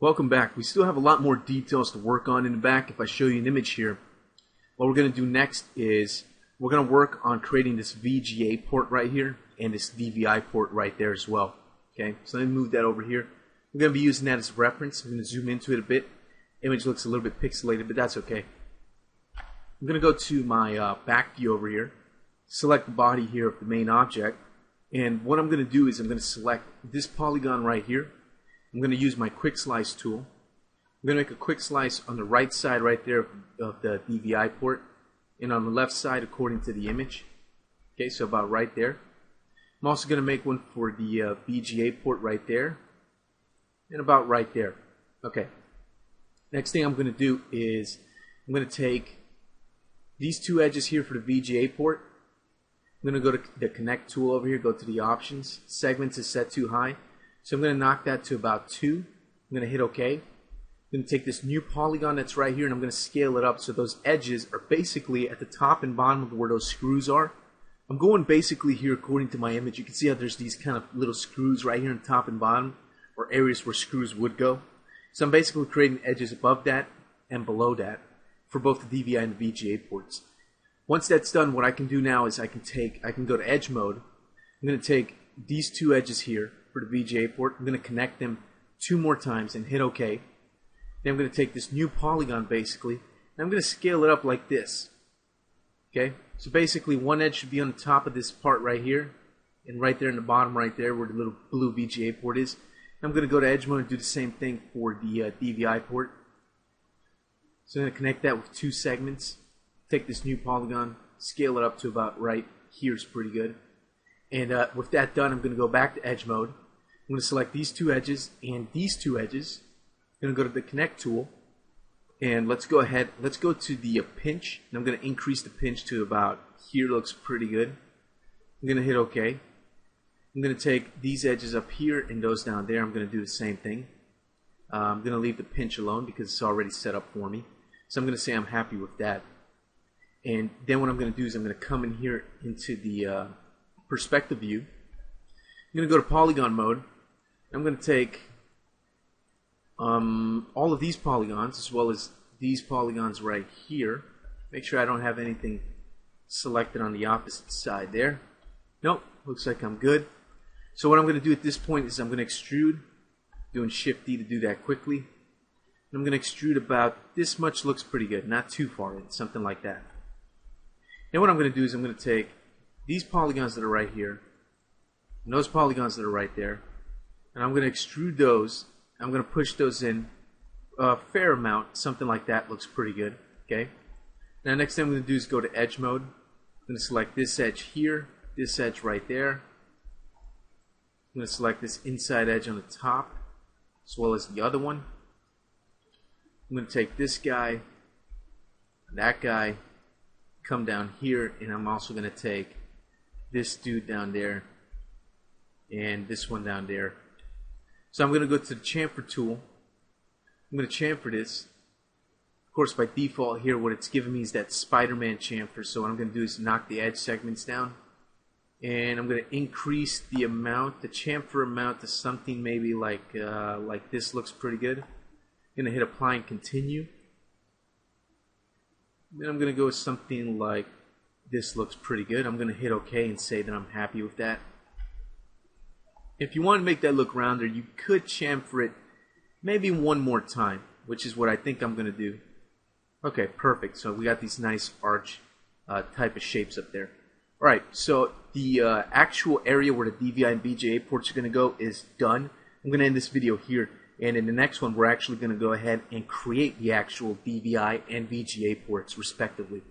Welcome back. We still have a lot more details to work on in the back. If I show you an image here, what we're going to do next is we're going to work on creating this VGA port right here and this DVI port right there as well. Okay, so let me move that over here. We're going to be using that as reference. I'm going to zoom into it a bit. Image looks a little bit pixelated, but that's okay. I'm going to go to my back view over here, select the body here of the main object, and what I'm going to do is I'm going to select this polygon right here. I'm going to use my quick slice tool. I'm going to make a quick slice on the right side right there of the DVI port and on the left side according to the image. Okay, so about right there. I'm also going to make one for the VGA port right there and about right there. Okay. Next thing I'm going to do is I'm going to take these two edges here for the VGA port. I'm going to go to the connect tool over here, go to the options. Segments is set too high. So I'm going to knock that to about 2. I'm going to hit OK. I'm going to take this new polygon that's right here and I'm going to scale it up so those edges are basically at the top and bottom of where those screws are. I'm going basically here according to my image. You can see how there's these kind of little screws right here on top and bottom, or areas where screws would go. So I'm basically creating edges above that and below that for both the DVI and the VGA ports. Once that's done, what I can do now is I can go to edge mode. I'm going to take these two edges here for the VGA port. I'm going to connect them 2 more times and hit OK. Then I'm going to take this new polygon basically, and I'm going to scale it up like this. Okay, so basically one edge should be on the top of this part right here, and right there in the bottom right there where the little blue VGA port is. I'm going to go to edge mode and do the same thing for the DVI port. So I'm going to connect that with 2 segments. Take this new polygon, scale it up to about right here is pretty good. And with that done, I'm going to go back to edge mode. I'm going to select these 2 edges and these 2 edges. I'm going to go to the connect tool. And let's go ahead, let's go to the pinch. And I'm going to increase the pinch to about here, looks pretty good. I'm going to hit OK. I'm going to take these edges up here and those down there. I'm going to do the same thing. I'm going to leave the pinch alone because it's already set up for me. So I'm going to say I'm happy with that. And then what I'm going to do is I'm going to come in here into the perspective view. I'm going to go to polygon mode. I'm going to take all of these polygons as well as these polygons right here. Make sure I don't have anything selected on the opposite side there. Nope, looks like I'm good. So what I'm going to do at this point is I'm going to extrude, doing Shift D to do that quickly. And I'm going to extrude about this much, looks pretty good, not too far in, something like that. Now what I'm going to do is I'm going to take these polygons that are right here and those polygons that are right there, and I'm going to extrude those. I'm going to push those in a fair amount, something like that looks pretty good. Okay. Now next thing I'm going to do is go to edge mode. I'm going to select this edge here, this edge right there. I'm going to select this inside edge on the top as well as the other one. I'm going to take this guy, that guy, come down here, and I'm also going to take this dude down there and this one down there. So I'm going to go to the chamfer tool. I'm going to chamfer this. Of course, by default here, what it's giving me is that Spider-Man chamfer. So what I'm going to do is knock the edge segments down, and I'm going to increase the amount, the chamfer amount, to something maybe like this looks pretty good. I'm going to hit apply and continue. Then I'm going to go with something like this looks pretty good. I'm going to hit OK and say that I'm happy with that. If you want to make that look rounder, you could chamfer it maybe 1 more time, which is what I think I'm going to do. Okay, perfect. So we got these nice arch type of shapes up there. Alright, so the actual area where the DVI and VGA ports are going to go is done. I'm going to end this video here. And in the next one, we're actually going to go ahead and create the actual DVI and VGA ports, respectively.